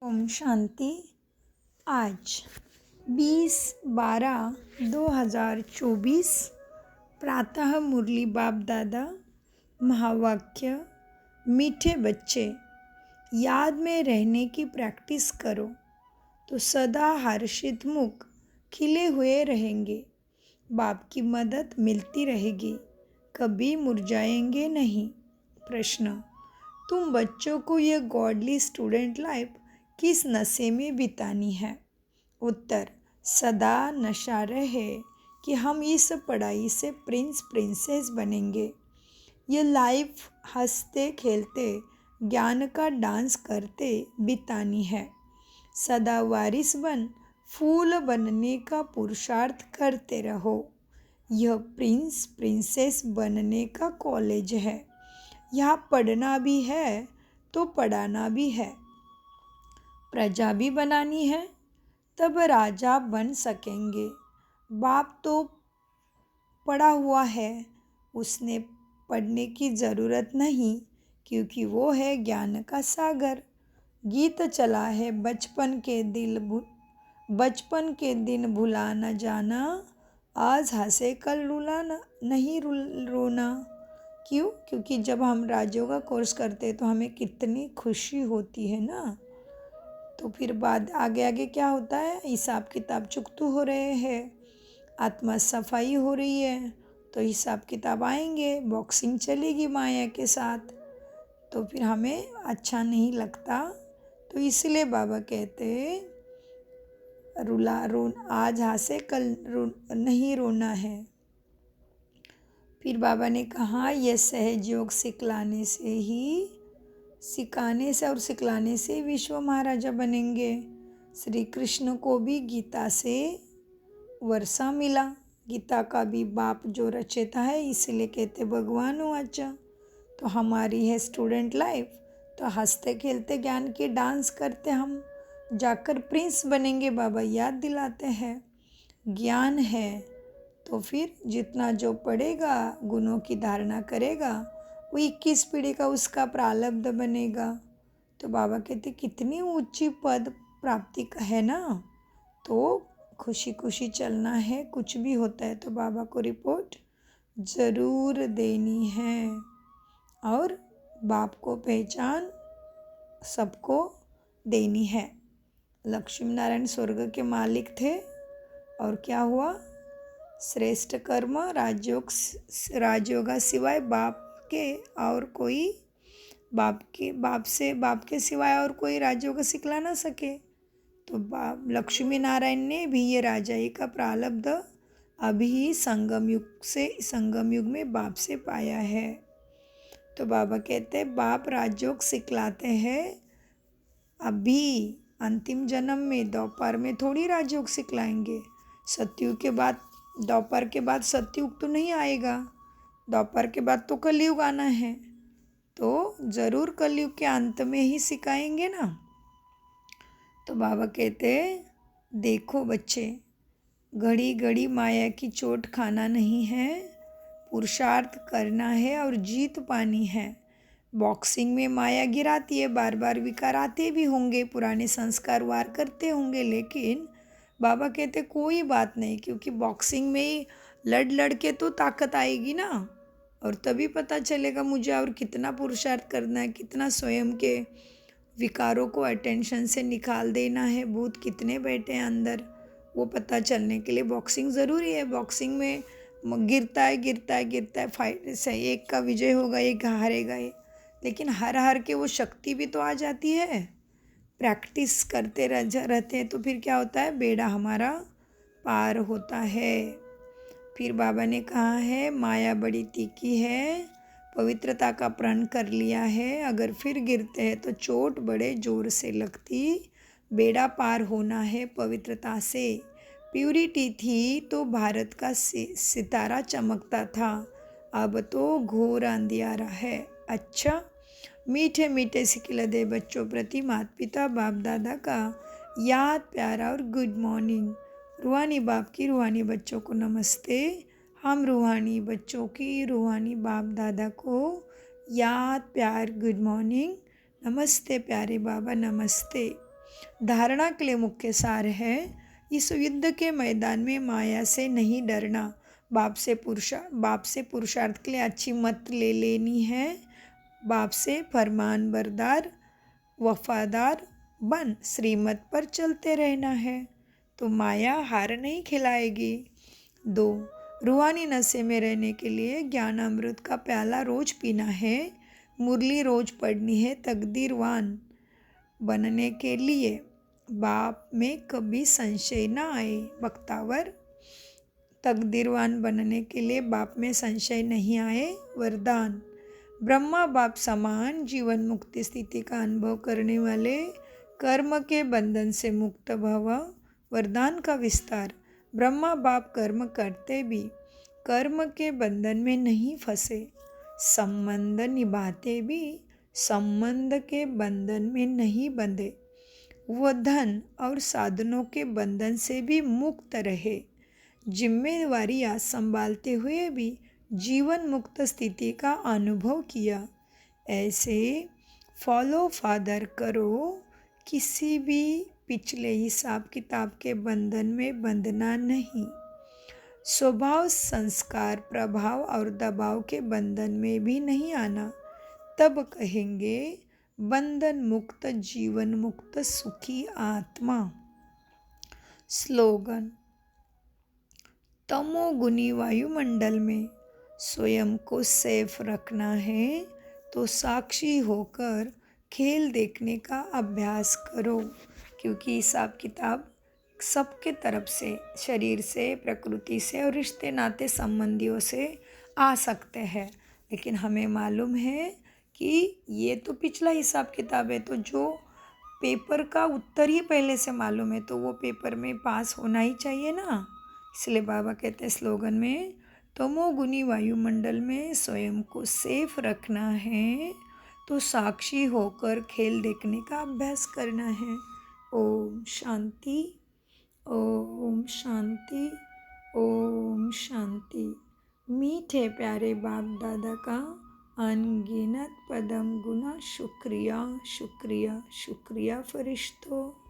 ओम शांति। आज 20/12/2024 प्रातः मुरली बाप दादा। महावाक्य: मीठे बच्चे, याद में रहने की प्रैक्टिस करो तो सदा हर्षित मुख खिले हुए रहेंगे। बाप की मदद मिलती रहेगी, कभी मुरझाएंगे नहीं। प्रश्न: तुम बच्चों को यह गॉडली स्टूडेंट लाइफ किस नशे में बितानी है? उत्तर: सदा नशा रहे कि हम इस पढ़ाई से प्रिंस प्रिंसेस बनेंगे। ये लाइफ हंसते खेलते ज्ञान का डांस करते बितानी है। सदा वारिस बन फूल बनने का पुरुषार्थ करते रहो। यह प्रिंस प्रिंसेस बनने का कॉलेज है। यहाँ पढ़ना भी है तो पढ़ाना भी है। प्रजा भी बनानी है, तब राजा बन सकेंगे। बाप तो पढ़ा हुआ है, उसने पढ़ने की ज़रूरत नहीं, क्योंकि वो है ज्ञान का सागर। गीत चला है बचपन के दिन भुला न जाना, आज हंसे कल रुलाना नहीं रोना। क्यों? क्योंकि जब हम राजयोग का कोर्स करते तो हमें कितनी खुशी होती है ना। तो फिर बाद आगे क्या होता है, हिसाब किताब चुकतू हो रहे हैं, आत्मा सफाई हो रही है, तो हिसाब किताब आएंगे, बॉक्सिंग चलेगी माया के साथ, तो फिर हमें अच्छा नहीं लगता। तो इसलिए बाबा कहते आज हंसे कल नहीं रोना है। फिर बाबा ने कहा यह सहज योग सिखाने से विश्व महाराजा बनेंगे। श्री कृष्ण को भी गीता से वर्षा मिला। गीता का भी बाप जो रचेता है, इसलिए कहते भगवान वाचा। तो हमारी है स्टूडेंट लाइफ, तो हंसते खेलते ज्ञान के डांस करते हम जाकर प्रिंस बनेंगे। बाबा याद दिलाते हैं ज्ञान है तो फिर जितना जो पढ़ेगा, गुणों की धारणा करेगा, वो 21 पीढ़ी का उसका प्रारब्ध बनेगा। तो बाबा कहते कितनी ऊंची पद प्राप्ति का है ना, तो खुशी खुशी चलना है। कुछ भी होता है तो बाबा को रिपोर्ट ज़रूर देनी है। और बाप को पहचान सबको देनी है। लक्ष्मी नारायण स्वर्ग के मालिक थे, और क्या हुआ? श्रेष्ठ कर्म राजयोगा सिवाय बाप के सिवाय और कोई राजयोग सिखला ना सके। तो लक्ष्मी नारायण ने भी ये राजाई का प्रारब्ध अभी संगम युग में बाप से पाया है। तो बाबा कहते हैं बाप राजयोग सिखलाते हैं अभी, अंतिम जन्म में दोपहर में थोड़ी राजयोग सिखलाएंगे। सतयुग के बाद, दोपहर के बाद सतयुग तो नहीं आएगा, दोपहर के बाद तो कलयुग आना है, तो ज़रूर कलयुग के अंत में ही सिखाएंगे ना। तो बाबा कहते देखो बच्चे, घड़ी घड़ी माया की चोट खाना नहीं है, पुरुषार्थ करना है और जीत पानी है। बॉक्सिंग में माया गिराती है, बार बार विकार आते भी होंगे, पुराने संस्कार वार करते होंगे, लेकिन बाबा कहते कोई बात नहीं, क्योंकि बॉक्सिंग में ही लड़ के तो ताकत आएगी ना, और तभी पता चलेगा मुझे और कितना पुरुषार्थ करना है, कितना स्वयं के विकारों को अटेंशन से निकाल देना है, भूत कितने बैठे हैं अंदर, वो पता चलने के लिए बॉक्सिंग ज़रूरी है। बॉक्सिंग में गिरता है फाइट से, एक का विजय होगा, एक हारेगा, लेकिन हर के वो शक्ति भी तो आ जाती है। प्रैक्टिस करते रहते हैं तो फिर क्या होता है, बेड़ा हमारा पार होता है। फिर बाबा ने कहा है माया बड़ी तीखी है, पवित्रता का प्रण कर लिया है, अगर फिर गिरते हैं तो चोट बड़े जोर से लगती, बेड़ा पार होना है पवित्रता से। प्यूरिटी थी तो भारत का सितारा चमकता था, अब तो घोर अंधियारा है। अच्छा, मीठे मीठे सिखला दे बच्चों प्रति माता पिता बाप दादा का याद प्यारा और गुड मॉर्निंग। रूहानी बाप की रूहानी बच्चों को नमस्ते। हम रूहानी बच्चों की रूहानी बाप दादा को याद प्यार गुड मॉर्निंग। नमस्ते प्यारे बाबा, नमस्ते। धारणा के लिए मुख्य सार है, इस युद्ध के मैदान में माया से नहीं डरना। बाप से पुरुषार्थ के लिए अच्छी मत ले लेनी है। बाप से फरमान बरदार वफादार बन श्रीमत पर चलते रहना है, तो माया हार नहीं खिलाएगी। 2. रूहानी नशे में रहने के लिए ज्ञान अमृत का प्याला रोज पीना है, मुरली रोज पढ़नी है। तकदीरवान बनने के लिए बाप में कभी संशय ना आए। बख्तावर, तकदीरवान बनने के लिए बाप में संशय नहीं आए। वरदान, ब्रह्मा बाप समान जीवन मुक्ति स्थिति का अनुभव करने वाले कर्म के बंधन से मुक्त भव। वरदान का विस्तार, ब्रह्मा बाप कर्म करते भी कर्म के बंधन में नहीं फंसे, संबंध निभाते भी संबंध के बंधन में नहीं बंधे, वह धन और साधनों के बंधन से भी मुक्त रहे, जिम्मेवारियां संभालते हुए भी जीवन मुक्त स्थिति का अनुभव किया। ऐसे फॉलो फादर करो, किसी भी पिछले हिसाब किताब के बंधन में बंधना नहीं। स्वभाव, संस्कार, प्रभाव और दबाव के बंधन में भी नहीं आना, तब कहेंगे बंधन मुक्त, जीवन मुक्त, सुखी आत्मा। स्लोगन, तमोगुनी वायुमंडल में स्वयं को सेफ रखना है, तो साक्षी होकर खेल देखने का अभ्यास करो। क्योंकि हिसाब किताब सबके तरफ से, शरीर से, प्रकृति से और रिश्ते नाते संबंधियों से आ सकते हैं, लेकिन हमें मालूम है कि ये तो पिछला हिसाब किताब है, तो जो पेपर का उत्तर ही पहले से मालूम है तो वो पेपर में पास होना ही चाहिए ना। इसलिए बाबा कहते हैं स्लोगन में, तमोगुनी वायुमंडल में स्वयं को सेफ रखना है, तो साक्षी होकर खेल देखने का अभ्यास करना है। ओम शांति, ओम शांति, ओम शांति। मीठे प्यारे बाप दादा का अनगिनत पदम गुना शुक्रिया, शुक्रिया, शुक्रिया फरिश्तों।